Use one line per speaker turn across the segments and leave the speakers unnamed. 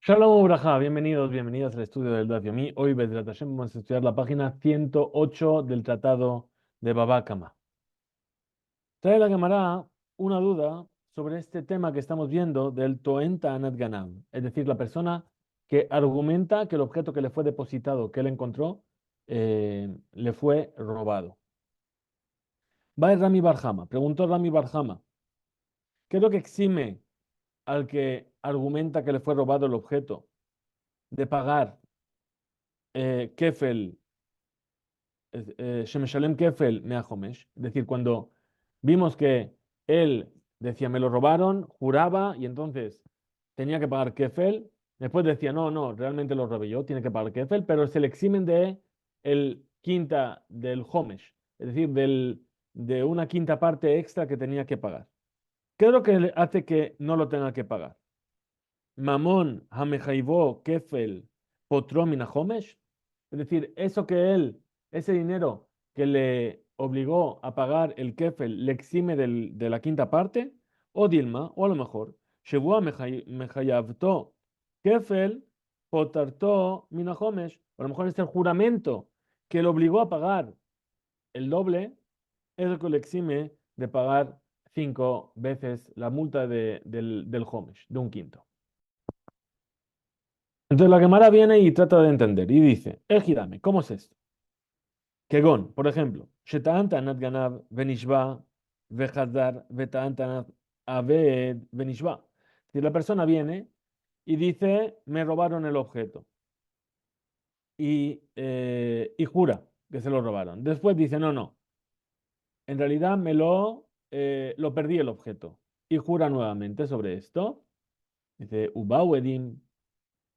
Shalom Ubraja, bienvenidos al estudio del Daf Yomi. Hoy, Bezrat Hashem, vamos a estudiar la página 108 del Tratado de Baba Kama. Trae la Gemara una duda sobre este tema que estamos viendo del Toenta Anat Ganav, es decir, la persona que argumenta que el objeto que le fue depositado, que él encontró, le fue robado. Va Rami Barjama, preguntó Rami Barjama, ¿qué es lo que exime al que argumenta que le fue robado el objeto de pagar Kefel? Shemeshalem Kefel Mea Homesh, es decir, cuando vimos que él decía me lo robaron, juraba y entonces tenía que pagar Kefel, después decía no, no, realmente lo robé yo, tiene que pagar Kefel, pero se le eximen de el quinta del Homesh, es decir, de una quinta parte extra que tenía que pagar. ¿Qué es lo que le hace que no lo tenga que pagar? Mamón Hamejaibo Kefel Potromina Homesh, es decir, eso que él, ese dinero que le obligó a pagar el Kefel, le exime de la quinta parte, o Dilma, o a lo mejor, Shebua Mejayavto Kefel Potarto Mina Homesh, o a lo mejor es el juramento que le obligó a pagar el doble, es lo que le exime de pagar 5 veces la multa del Homesh, de un quinto. Entonces la Gemara viene y trata de entender y dice, Ejidame, ¿cómo es esto? Kegon, por ejemplo, Sheta'an Tanat Ganav Venishba Vejazar Veta'an Tanat Aved Venishba. Si la persona viene y dice, me robaron el objeto y jura que se lo robaron. Después dice, no, no, en realidad lo perdí el objeto y jura nuevamente sobre esto. Dice, Ubau Edim.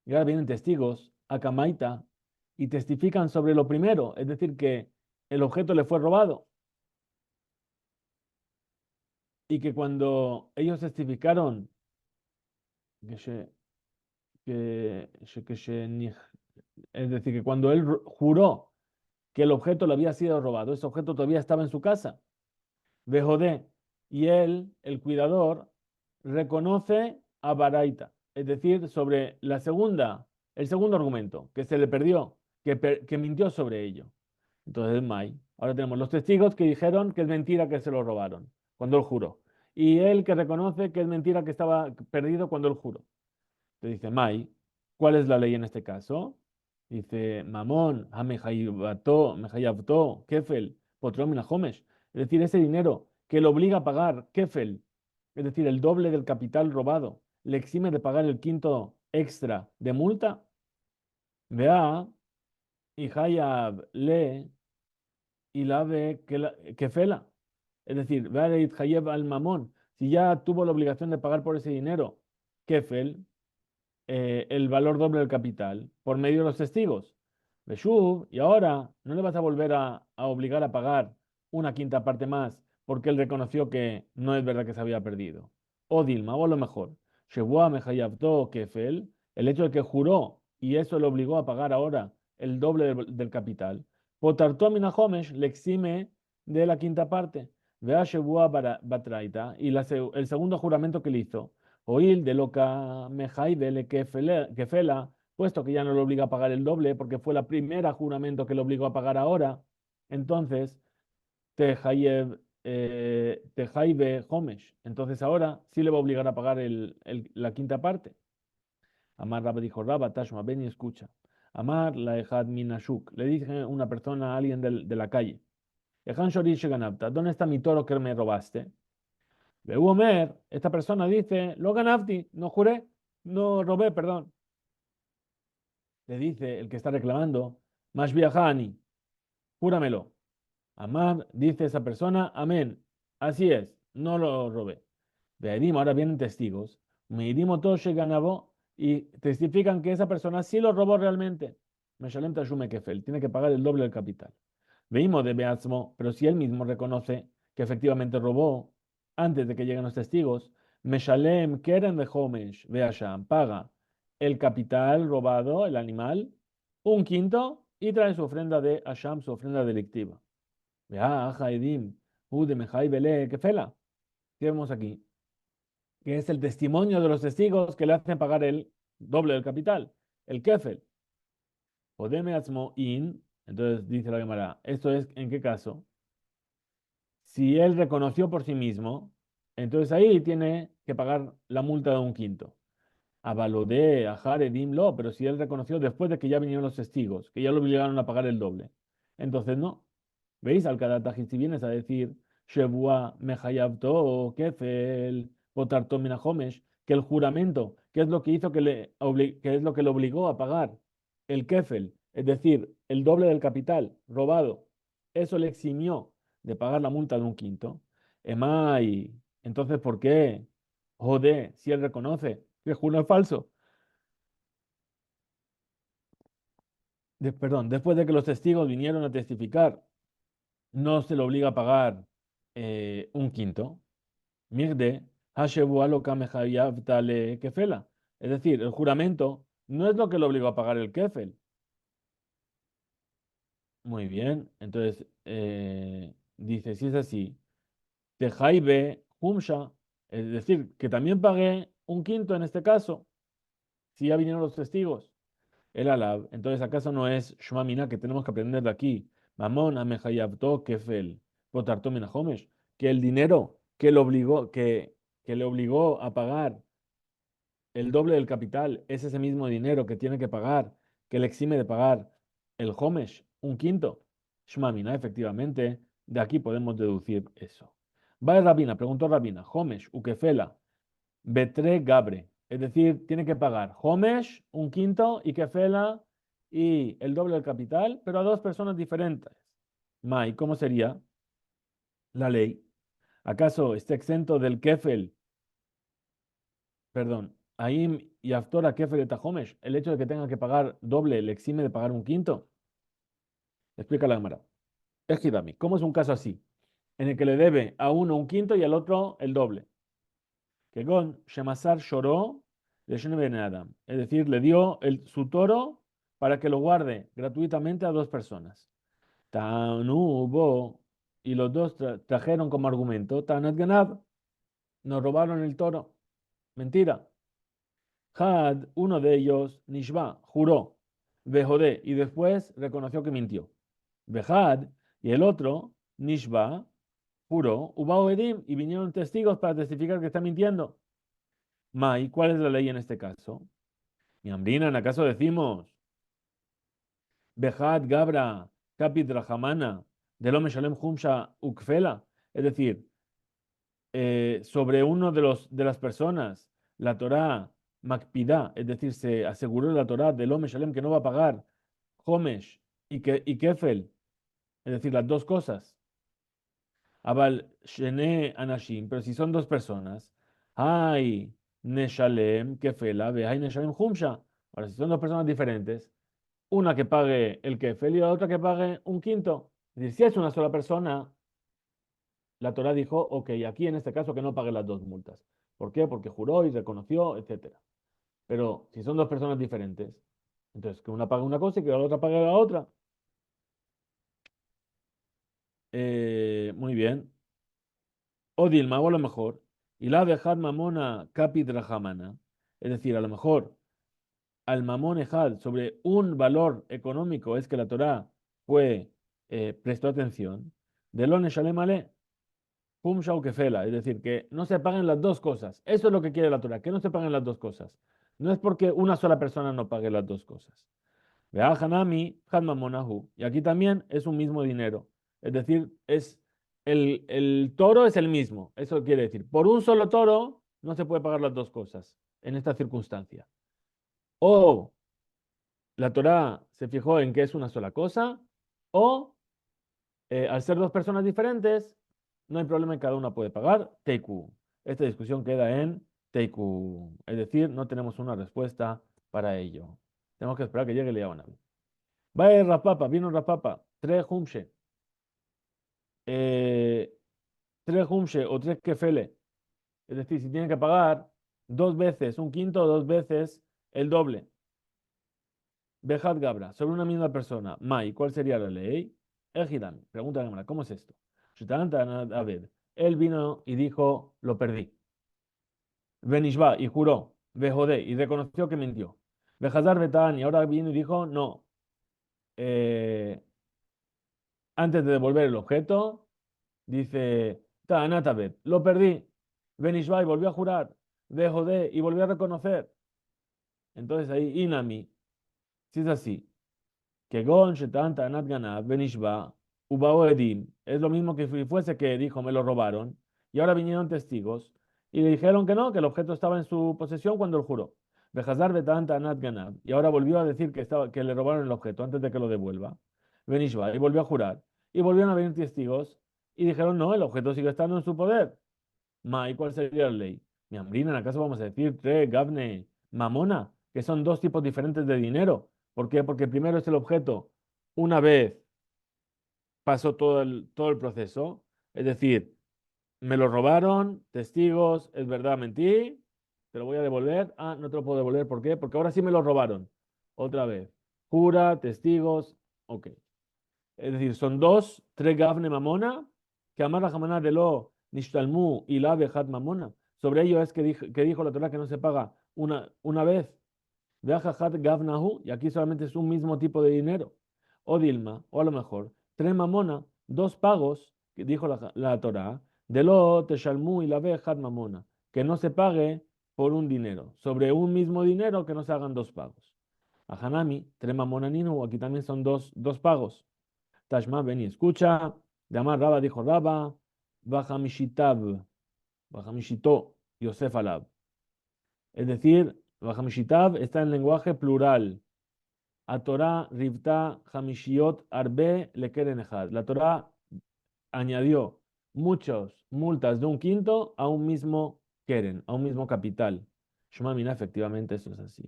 Y ahora vienen testigos, Akamaita, y testifican sobre lo primero, es decir, que el objeto le fue robado. Y que cuando ellos testificaron que se- es decir, que cuando él juró que el objeto le había sido robado, ese objeto todavía estaba en su casa, de Jodé, y él, el cuidador, reconoce a Baraita, es decir, sobre el segundo argumento, que se le perdió, que mintió sobre ello. Entonces, Mai. Ahora tenemos los testigos que dijeron que es mentira que se lo robaron cuando él juró. Y él que reconoce que es mentira que estaba perdido cuando él juró. Te dice, Mai, ¿cuál es la ley en este caso? Dice, Mamón, Mejayabto, Kefel, Potromina Homesh. Es decir, ese dinero que le obliga a pagar Kefel, es decir, el doble del capital robado, le exime de pagar el quinto extra de multa. Vea, y Hayab le y la ve que fela. Es decir, Vale Hayev al Mamón, si ya tuvo la obligación de pagar por ese dinero, Kefel, el valor doble del capital, por medio de los testigos. Beshuv, y ahora no le vas a volver a obligar a pagar una quinta parte más, porque él reconoció que no es verdad que se había perdido. O Dilma, o a lo mejor, Shebua Mejayavto Kefel, el hecho de que juró y eso le obligó a pagar ahora el doble del capital. Potarto Minahomesh le exime de la quinta parte. Vea Shebua Batraita, y el segundo juramento que le hizo. Oil de loca Mejaibele que fela, puesto que ya no le obliga a pagar el doble, porque fue la primera juramento que le obligó a pagar ahora, entonces Tejaibe Homesh. Entonces ahora sí le va a obligar a pagar la quinta parte. Amar Rabba dijo, Rabba, Tashma, ven y escucha. Amar la Ejad Minashuk. Le dije a una persona, a alguien de la calle. Ejan Shorish Ganapta, ¿dónde está mi toro que me robaste? Omer, esta persona dice, lo ganafti, no juré, no robé, perdón. Le dice el que está reclamando, más viajani, júramelo. Amar, dice esa persona, amén, así es, no lo robé. Veedim, ahora vienen testigos, Meidimo Toshe ganabó y testifican que esa persona sí lo robó realmente. Meshalem Tashume Kefel, tiene que pagar el doble del capital. Veimos de Beatzmo, pero si él mismo reconoce que efectivamente robó antes de que lleguen los testigos, Meshalem Keren de Homesh, Beasham, paga el capital robado, el animal, un quinto, y trae su ofrenda de Asham, su ofrenda delictiva. Vea, Haidim, Ude Mejai Bele, Kefela. ¿Qué vemos aquí? Que es el testimonio de los testigos que le hacen pagar el doble del capital, el kefel. O deme atzmo in, entonces dice la Gemara, ¿esto es en qué caso? Si él reconoció por sí mismo, entonces ahí tiene que pagar la multa de un quinto. Avalodé, Ajare, Dimlo, pero si él reconoció después de que ya vinieron los testigos, que ya lo obligaron a pagar el doble. Entonces no. ¿Veis? Al Kadatajis, si vienes a decir, Shebua, Mehayabto, Kefel, Potarto, Minahomesh, que el juramento, que es lo que hizo que es lo que le obligó a pagar el Kefel, es decir, el doble del capital robado, eso le eximió de pagar la multa de un quinto. Emay, entonces, ¿por qué? Jode, si él reconoce que jura falso. Perdón, después de que los testigos vinieron a testificar, no se le obliga a pagar un quinto. Mirde, Hashebu aloka mehayavta le kefela. Es decir, el juramento no es lo que le obligó a pagar el kefel. Muy bien, entonces dice, si es así, Tejaibe humsha, es decir, que también pagué un quinto en este caso, si ya vinieron los testigos. El alab. Entonces, ¿acaso no es Shema Mina que tenemos que aprender de aquí? Mamón amehayabto kefel, potarto minahomesh, que el dinero que le obligó a pagar el doble del capital es ese mismo dinero que tiene que pagar, que le exime de pagar el homesh, un quinto. Shema Mina, efectivamente, de aquí podemos deducir eso. Va Rabina, preguntó Rabina, homesh, ukefela, Betre Gabre. Es decir, tiene que pagar Homesh, un quinto, y Kefela, y el doble del capital, pero a dos personas diferentes. Mai, ¿cómo sería la ley? ¿Acaso está exento del Kefel, perdón, Aim y Aftora Kefel de Tahomesh? El hecho de que tenga que pagar doble le exime de pagar un quinto. Explica la Gemara. Ejidami, ¿cómo es un caso así? En el que le debe a uno un quinto y al otro el doble. Que con Shemasar lloró de Shene Ben Adam. Es decir, le dio su toro para que lo guarde gratuitamente a dos personas. Tanu Bo, y los dos trajeron como argumento, Tanat Ganab, nos robaron el toro. Mentira. Had, uno de ellos, Nishba, juró, Bejodé, y después reconoció que mintió. Bejad, y el otro, Nishba, juró, Ubao Edim, y vinieron testigos para testificar que está mintiendo. Mai, ¿cuál es la ley en este caso? Mi Ambrina, ¿en acaso decimos Bejat Gabra Kapit Rahamana del Shalem Humsha Ukfela? Es decir, sobre uno de las personas, la Torah Makpidá, es decir, se aseguró la Torah del Shalem que no va a pagar Homesh y Kefel, es decir, las dos cosas. Abal Shene Anashim, pero si son dos personas, hay Neshalem Kefela, ve hay Neshalem Humsha. Ahora, si son dos personas diferentes, una que pague el kefel y la otra que pague un quinto. Es decir, si es una sola persona, la Torah dijo, ok, aquí en este caso que no pague las dos multas. ¿Por qué? Porque juró y reconoció, etcétera. Pero si son dos personas diferentes, entonces que una pague una cosa y que la otra pague la otra. Muy bien. O Dilma, o a lo mejor. Y la dejad mamona capit rahamana. Es decir, a lo mejor al mamón ejad sobre un valor económico es que la Torah prestó atención. De lo neshalem ale, pum shau kefela, es decir, que no se paguen las dos cosas. Eso es lo que quiere la Torah, que no se paguen las dos cosas. No es porque una sola persona no pague las dos cosas. Vea hanami had mamonahu. Y aquí también es un mismo dinero. Es decir, el toro es el mismo. Eso quiere decir, por un solo toro no se puede pagar las dos cosas en esta circunstancia. O la Torá se fijó en que es una sola cosa, o al ser dos personas diferentes, no hay problema en cada una puede pagar Teiku. Esta discusión queda en Teiku, es decir, no tenemos una respuesta para ello. Tenemos que esperar que llegue el Yahuanab. Va Rapapa, vino Rapapa, tres Humshe, eh, tres Humshe o tres Kefele, es decir, si tienen que pagar dos veces un quinto, dos veces el doble. Bejat Gabra, sobre una misma persona. Mai, ¿cuál sería la ley? Ejidami, pregunta la Gemara, ¿cómo es esto? A ver, él vino y dijo, lo perdí. Benishba, y juró. Vejodé, y reconoció que mintió. Vejazar Betán, y ahora vino y dijo, no, eh, antes de devolver el objeto, dice, Tanatabet, lo perdí. Benishbai volvió a jurar. Vejodé, y volvió a reconocer. Entonces ahí, Inami, si es así, que Gon, Shetan, Tanat Ganab, Benishba, Ubao Edim, es lo mismo que si fuese que dijo, me lo robaron, y ahora vinieron testigos, y le dijeron que no, que el objeto estaba en su posesión cuando él juró. Bejazar Betan, Tanat Ganab, y ahora volvió a decir que le robaron el objeto antes de que lo devuelva. Benishba, y volvió a jurar. Y volvieron a venir testigos, y dijeron, no, el objeto sigue estando en su poder. Ma, ¿y cuál sería la ley? Mi hambrina, ¿en acaso vamos a decir tre, gavne, mamona? Que son dos tipos diferentes de dinero. ¿Por qué? Porque primero es el objeto. Una vez pasó todo el proceso, es decir, me lo robaron, testigos, es verdad, mentí, te lo voy a devolver. Ah, no te lo puedo devolver, ¿por qué? Porque ahora sí me lo robaron. Otra vez. Jura, testigos, ok. Es decir, son dos, tres gafne mamona, que amar la jamana de lo nishtalmu y la vejat mamona. Sobre ello es que dijo la Torah que no se paga una vez. Veajajat gavnahu, y aquí solamente es un mismo tipo de dinero. O dilma, o a lo mejor, tres mamona, dos pagos, que dijo la Torah, de lo teshalmu y la vejat mamona, que no se pague por un dinero. Sobre un mismo dinero que no se hagan dos pagos. A Hanami, tres mamona ninu, aquí también son dos pagos. Tashma, ven y escucha. De Amar Raba dijo Raba, Bajamishitab, Bajamishito, Yosef Alab. Es decir, Bajamishitab está en lenguaje plural. A Torah, Rivta, Hamishiot, Arbe, Lekeren Ejad. La Torah añadió muchas multas de un quinto a un mismo Keren, a un mismo capital. Shema Mina, efectivamente, eso es así.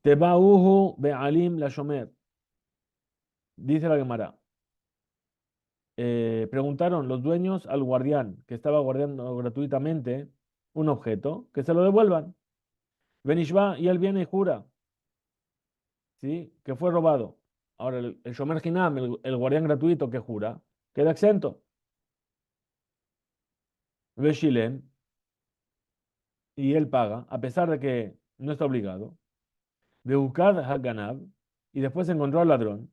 Tebauhu Be'alim la Shomer. Dice la Gemara. Preguntaron los dueños al guardián que estaba guardando gratuitamente un objeto, que se lo devuelvan. Benishba, y él viene y jura, ¿sí? Que fue robado. Ahora, el Shomer Hinam, el guardián gratuito que jura, queda exento. Veshilem, y él paga, a pesar de que no está obligado. Beukad Haganab, y después encontró al ladrón.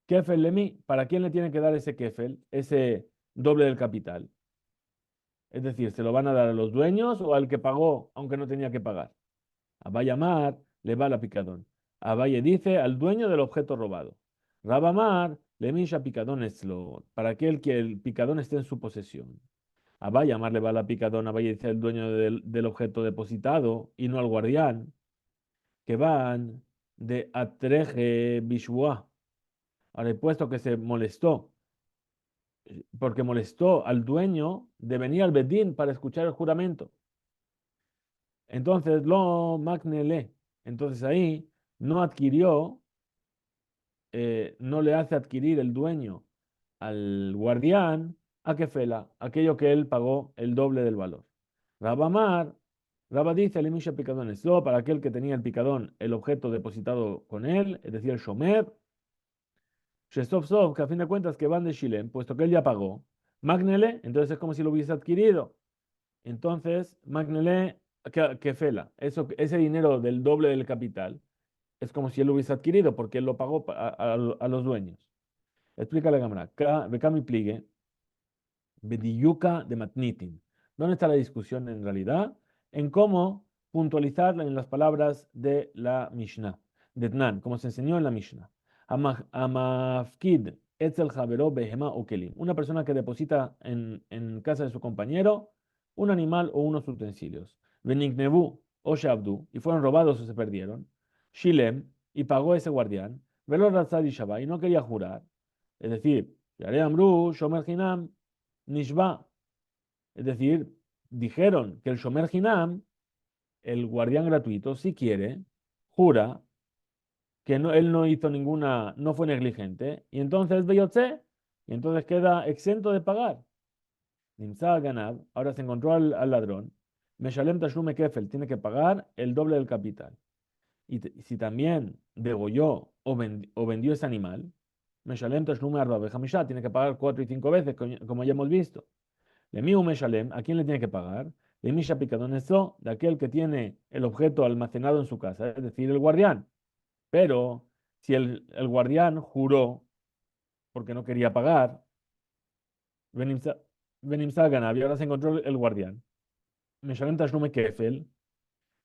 Kefel Lemi, ¿para quién le tiene que dar ese kefel, ese doble del capital? Es decir, ¿se lo van a dar a los dueños o al que pagó, aunque no tenía que pagar? A Bayamar le va la picadón. A Valle dice al dueño del objeto robado. Rabamar le mincha picadón para aquel que el picadón esté en su posesión. A Bayamar le va la picadón. A Valle dice al dueño del objeto depositado y no al guardián. Que van de Atreje Bishua. Ahora, he puesto que se molestó, porque molestó al dueño de venir al Bedín para escuchar el juramento. Entonces, lo magnele. Entonces ahí no adquirió, no le hace adquirir el dueño al guardián a Kefela, aquello que él pagó el doble del valor. Rabamar, Rabba dice, Lemisha picadones, lo para aquel que tenía el picadón, el objeto depositado con él, es decir, el Shomer, Shestov Sov, que a fin de cuentas que van de Shilem, puesto que él ya pagó, Magnele, entonces es como si lo hubiese adquirido. Entonces, Magnele, Kefela, ese dinero del doble del capital, es como si él lo hubiese adquirido porque él lo pagó a los dueños. Explica la cámara. Bekami pligue, bediyuka de matnitin. ¿Dónde está la discusión en realidad? En cómo puntualizar en las palabras de la Mishnah, de Tnan, como se enseñó en la Mishnah. Amafkid etzel javero behema o kelim. Una persona que deposita en casa de su compañero un animal o unos utensilios. Benignebu o shabdu, y fueron robados o se perdieron. Shilem, y pagó ese guardián. Velo Razad y Shabbat, y no quería jurar. Es decir, Yare Amru, Shomer Hinam, Nishba. Es decir, dijeron que el Shomer Hinam, el guardián gratuito, si quiere, jura que él no hizo ninguna, no fue negligente, y entonces Beyotze, y entonces queda exento de pagar. Nimsa Ganab, ahora se encontró al ladrón. Meshalem Tashlume Kefel, tiene que pagar el doble del capital. Y si también degolló o vendió ese animal, Meshalem Tashlume Arba Bejamisha, tiene que pagar 4 y 5 veces, como ya hemos visto. Le mío Meshalem, ¿a quién le tiene que pagar? de Misha Picadón esto, de aquel que tiene el objeto almacenado en su casa, es decir, el guardián. Pero si el guardián juró porque no quería pagar, Benimsa Ganabi, ahora se encontró el guardián. Meshalem Tashlume Kefel,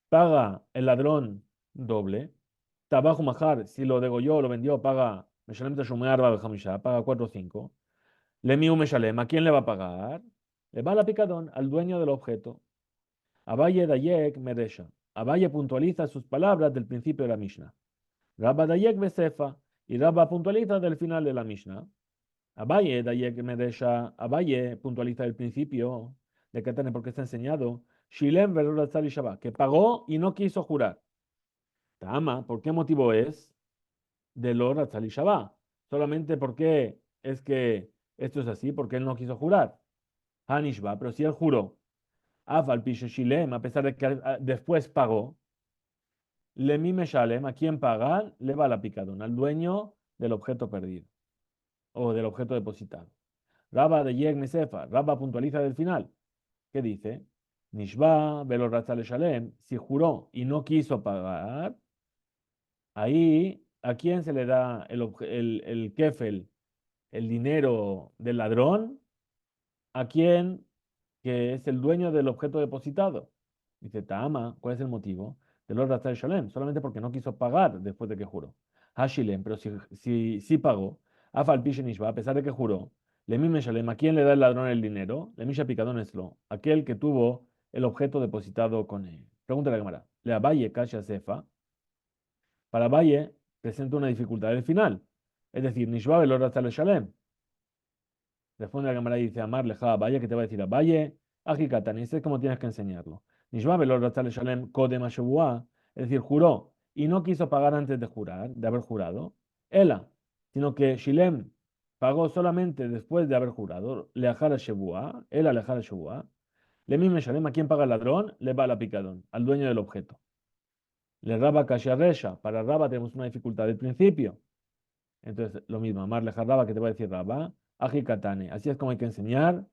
paga el ladrón doble. Tabajo Majar, si lo degolló o lo vendió, paga Meshalem Tashlume Arba Bejamisha, paga 4 o 5. Lemiu Meshalem, ¿a quién le va a pagar? Le va a la picadón, al dueño del objeto. Abaye Dayek Medesha. Abaye puntualiza sus palabras del principio de la Mishnah. Rabba Dayek Besefa. Y Rabba puntualiza del final de la Mishnah. Abaye Dayek Medesha. Abaye puntualiza el principio de Katane porque está enseñado. Shilem Veroratzali Shabbat. Que pagó y no quiso jurar. Tama, ¿por qué motivo es? De lo Ratzali Shabbat. Solamente porque es que esto es así, porque él no quiso jurar. Hanishba, pero si él juró. Afal Pishe Shilem, a pesar de que después pagó. Lemi Meshalem, ¿a quién pagan? Le va la picadona, al dueño del objeto perdido o del objeto depositado. Rabba de Yeg Mesefa, Rabba puntualiza del final. ¿Qué dice? Nishba, Velo Ratzale Shalem, si juró y no quiso pagar, ahí, ¿a quién se le da el kefel, el dinero del ladrón? ¿A quién que es el dueño del objeto depositado? Dice, Tama, ¿cuál es el motivo? De los Ratzal Shalem, solamente porque no quiso pagar después de que juró. Hashilem, pero si pagó, Afal Pishenishba, a pesar de que juró, Lemime Shalem, ¿a quién le da el ladrón el dinero? Lemisha Picadón eslo, aquel que tuvo el objeto depositado con él. Pregunta la cámara. Le Abaye Kasha Sefa, para Valle presenta una dificultad al final. Es decir, Nishba Velor Ratzal Shalem. Responde la cámara y dice, Amar leja Valle, que te va a decir a Valle, Ajikatan, y este es como tienes que enseñarlo. Nishba Velor Ratzal Shalem Kodem Ashevua, es decir, juró y no quiso pagar antes de jurar, de haber jurado. Ela, sino que Shilem pagó solamente después de haber jurado. Leajara Shevua, Ela Leajara Shevua. Le mismo Shalem, ¿a quién paga el ladrón? Le va la picadón, al dueño del objeto. Le raba Kasharesha, para raba tenemos una dificultad del principio. Entonces, lo mismo, Amar Leja Raba, que te va a decir Raba, Ajikatane. Así es como hay que enseñar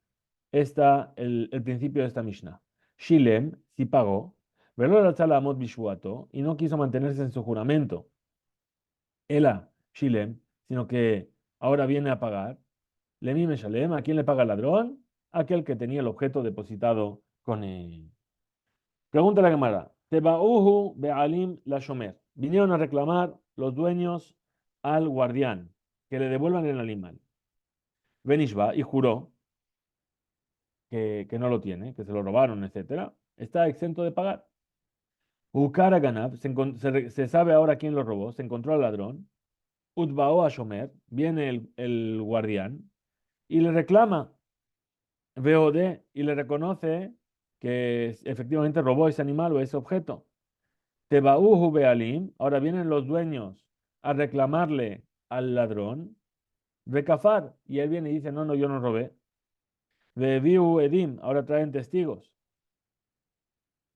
el principio de esta Mishnah. Shilem, si pagó, Amot Bishwato, y no quiso mantenerse en su juramento. Ela, Shilem, sino que ahora viene a pagar. Lemime Shalem, ¿a quién le paga el ladrón? Aquel que tenía el objeto depositado con él. Pregunta la Gemara. Tebauhu Be'alim la Shomer. Vinieron a reclamar los dueños al guardián que le devuelvan el animal. Benishba y juró que no lo tiene, que se lo robaron, etcétera. Está exento de pagar. Ukara Ganab, se sabe ahora quién lo robó, se encontró al ladrón. Utbao a Shomer, viene el guardián y le reclama VOD y le reconoce que efectivamente robó ese animal o ese objeto. Tebauhu Bealim, ahora vienen los dueños a reclamarle al ladrón. Bekafar, y él viene y dice, no, no, yo no robé. Bebiu Edim, ahora traen testigos.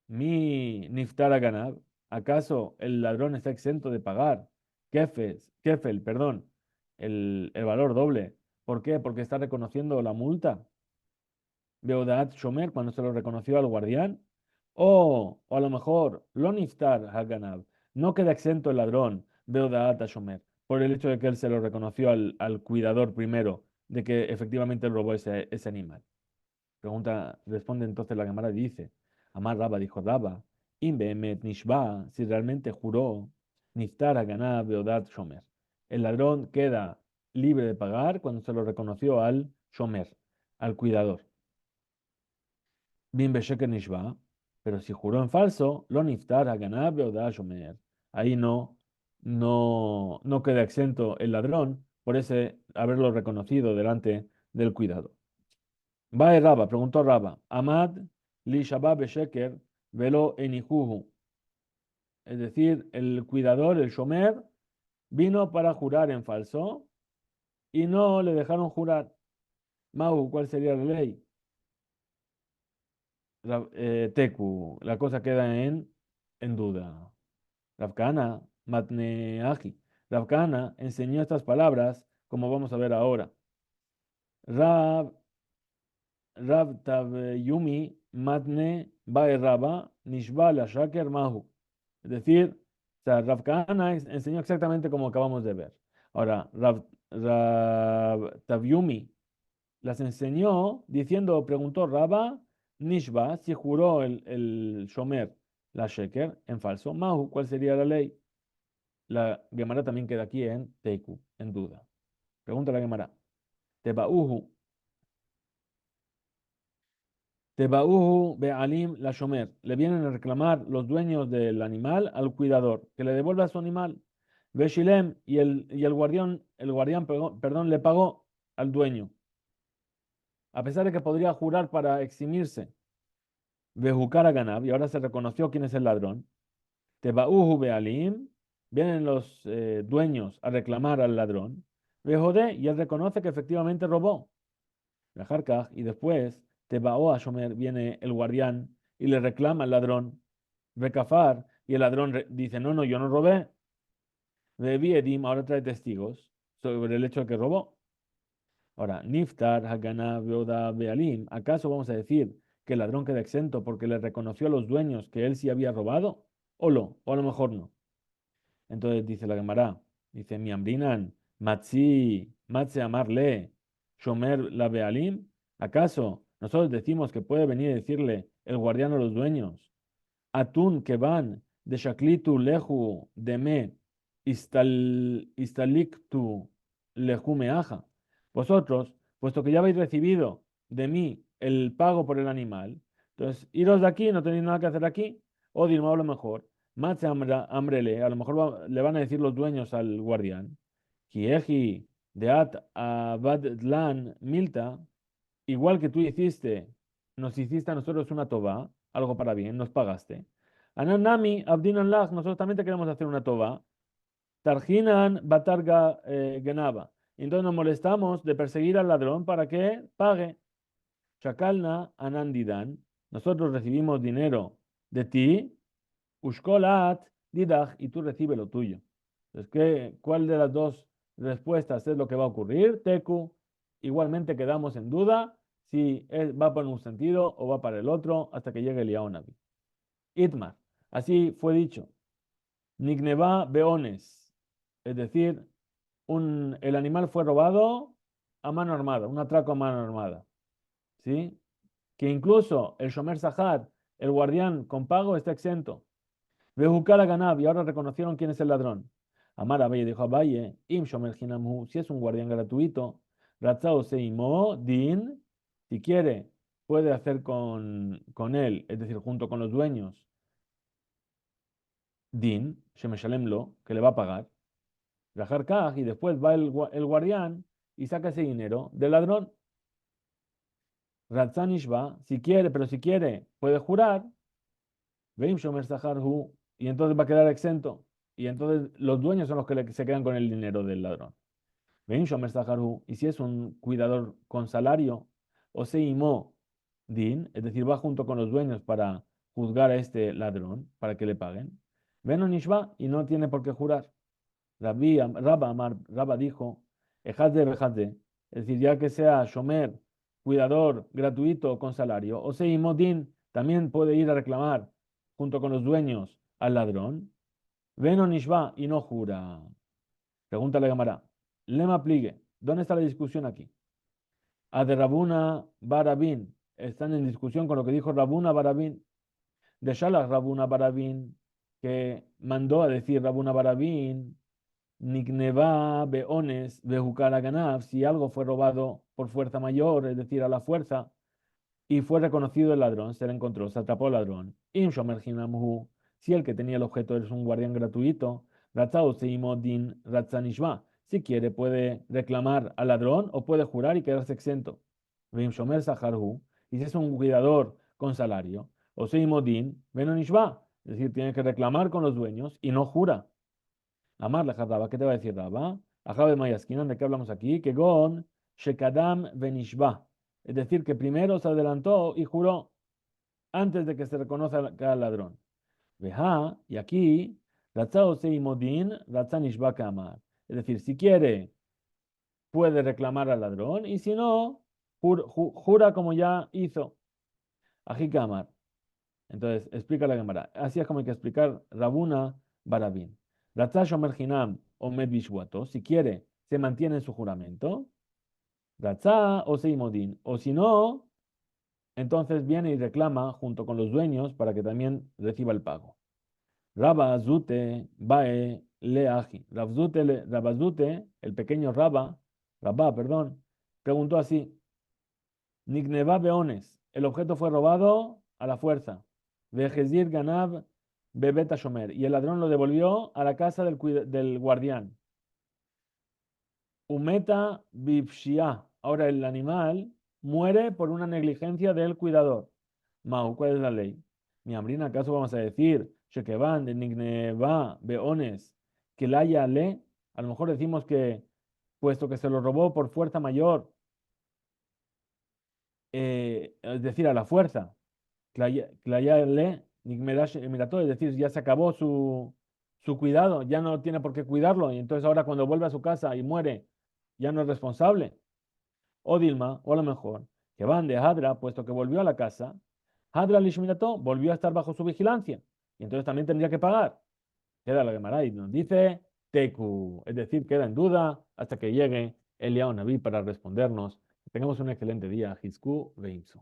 Mi Niftara Ganab, ¿acaso el ladrón está exento de pagar? Kefel, perdón, el valor doble. ¿Por qué? Porque está reconociendo la multa. Beodat Shomer, cuando se lo reconoció al guardián. O a lo mejor, lo Niftar Haganab, no queda exento el ladrón, Beodat Shomer, por el hecho de que él se lo reconoció al cuidador primero, de que efectivamente él robó ese animal. Responde entonces la Gemara y dice, Amar Rabba dijo Rabba, Imbemet Nishba, si realmente juró, Niftar Haganab Beodat Shomer. El ladrón queda libre de pagar cuando se lo reconoció al Shomer, al cuidador. Bin Besheker Nishba, pero si juró en falso, lo niftar a Ganab o da Shomer. Ahí no queda exento el ladrón por ese haberlo reconocido delante del cuidado. Bae Raba, preguntó Raba, Amad li Shabab Besheker velo enijuhu. Es decir, el cuidador, el Shomer, vino para jurar en falso y no le dejaron jurar. Mau, ¿cuál sería la ley? Teku, la cosa queda en duda. Ravkana, Matne Aji. Ravkana enseñó estas palabras, como vamos a ver ahora. Rav Tav Yumi Matne Bae Rabba, Nishba la Shaker Mahu. Es decir, o sea, Rav Kahana enseñó exactamente como acabamos de ver. Ahora, Rav Tavyumi las enseñó diciendo, preguntó Rabba, Nishba, si juró el Shomer la Sheker en falso, Mahu, ¿cuál sería la ley? La Gemara también queda aquí en Teiku, en duda. Pregunta la Gemara. Tebauhu, Tebauhu Be'alim la Shomer. Le vienen a reclamar los dueños del animal al cuidador, que le devuelva su animal. Beshilem y el guardián, perdón, le pagó al dueño. A pesar de que podría jurar para eximirse. Bejucar a Ganab, y ahora se reconoció quién es el ladrón. Tebauhu Be'alim. Vienen los dueños a reclamar al ladrón. Bejodé, y él reconoce que efectivamente robó. Y después Tebao a Shomer viene el guardián y le reclama al ladrón. Bekafar, y el ladrón dice, no, no, yo no robé. Bebi Edim ahora trae testigos sobre el hecho de que robó. Ahora, Niftar, Hagana, Beoda, Bealim, ¿acaso vamos a decir que el ladrón queda exento porque le reconoció a los dueños que él sí había robado? O a lo mejor no. Entonces dice la Gemara, dice, mi ambrinan, matze amarle, shomer la bealim, ¿acaso nosotros decimos que puede venir a decirle el guardián a los dueños, atún que van de shaklitu lehu de me istaliktu lehu meaja? Vosotros, puesto que ya habéis recibido de mí el pago por el animal, entonces iros de aquí, no tenéis nada que hacer aquí, o dirme a lo mejor. Matze Ambrele, a lo mejor le van a decir los dueños al guardián, Kieji deat abadlan milta, igual que tú hiciste, nos hiciste a nosotros una toba, algo para bien, nos pagaste. Ananami abdinan lach, nosotros también te queremos hacer una toba. Tarjinan batarga genaba. Entonces nos molestamos de perseguir al ladrón para que pague. Chakalna anandidan, nosotros recibimos dinero de ti. Ushkolat, Didach, y tú recibes lo tuyo. Entonces, ¿cuál de las dos respuestas es lo que va a ocurrir? Teku, igualmente quedamos en duda si va para un sentido o va para el otro hasta que llegue el Yaonabi. Itmar, así fue dicho. Nigneva beones, es decir, el animal fue robado a mano armada, un atraco a mano armada. ¿Sí? Que incluso el Shomer Sahar, el guardián con pago, está exento. Bejucar a Ganab, y ahora reconocieron quién es el ladrón. Amar Abaye dijo a Abaye, Im Shomer Hinamhu, si es un guardián gratuito, Ratzao Seimo, Din, si quiere, puede hacer con él, es decir, junto con los dueños, Din, Shemeshalemlo, que le va a pagar. Rajar Kaj, y después va el guardián y saca ese dinero del ladrón. Ratzanishba, si quiere, pero si quiere, puede jurar. Veim Shomer Saharhu, y entonces va a quedar exento. Y entonces los dueños son los que se quedan con el dinero del ladrón. Veim Shomer Saharhu, y si es un cuidador con salario, o Seimo Din, es decir, va junto con los dueños para juzgar a este ladrón, para que le paguen. Ven Nishba, y no tiene por qué jurar. Rabba dijo, Ejadze Bejadze, es decir, ya que sea Shomer, cuidador gratuito con salario, o Seimo Din, también puede ir a reclamar junto con los dueños al ladrón. Ven Nishba, y no jura. Pregunta la Gemara. Lema pligue. ¿Dónde está la discusión aquí? A de Rabuna Barabin. Están en discusión con lo que dijo Rabuna Barabin. De Shalach Rabuna Barabin, que mandó a decir Rabuna Barabin, Nigneva beones bejukara ganab, si algo fue robado por fuerza mayor, es decir, a la fuerza, y fue reconocido el ladrón, se le encontró, se atrapó el ladrón. Im shomer hinamhu, si el que tenía el objeto es un guardián gratuito, ratzao seimodin ratzanishva, si quiere puede reclamar al ladrón o puede jurar y quedarse exento. Vim shomer saharhu, y si es un cuidador con salario, o seimodin benonishva, es decir, tiene que reclamar con los dueños y no jura. Amar la Raba, ¿qué te va a decir Raba? Ajabe Mayaskinan, ¿de qué hablamos aquí? Que Gon, Shekadam Benishba. Es decir, que primero se adelantó y juró antes de que se reconozca al ladrón. Veja, y aquí, Ratzao Seimodin, Ratzanishba Kamar. Es decir, si quiere, puede reclamar al ladrón, y si no, jura como ya hizo. Ají Kamar. Entonces, explica la Gemara. Así es como hay que explicar Rabuna Barabín. Ratzah shomer hinam omed bishwato. Si quiere, se mantiene en su juramento. Ratzah o seimodin. O si no, entonces viene y reclama junto con los dueños para que también reciba el pago. Rabba Zute Bae Leaji. Rabba Zute, el pequeño Rabba, perdón, preguntó así: Nigneva Beones, el objeto fue robado a la fuerza. Vejezir Ganab Bebeta Shomer, y el ladrón lo devolvió a la casa del guardián. Umeta Bipshia, ahora el animal muere por una negligencia del cuidador. Mau, ¿cuál es la ley? Mi hambrina, ¿acaso vamos a decir Shekevan de Nigneva Beones que la haya le? A lo mejor decimos que, puesto que se lo robó por fuerza mayor, es decir, a la fuerza, Klayale, Mirató, es decir, ya se acabó su cuidado, ya no tiene por qué cuidarlo, y entonces ahora cuando vuelve a su casa y muere, ya no es responsable. O Dilma, o a lo mejor, que van de Hadra, puesto que volvió a la casa, Hadra Lishminato volvió a estar bajo su vigilancia, y entonces también tendría que pagar. Queda la Gemara y nos dice Teku, es decir, queda en duda hasta que llegue Eliao Naví para respondernos. Que tengamos un excelente día. Hizku Veimsu.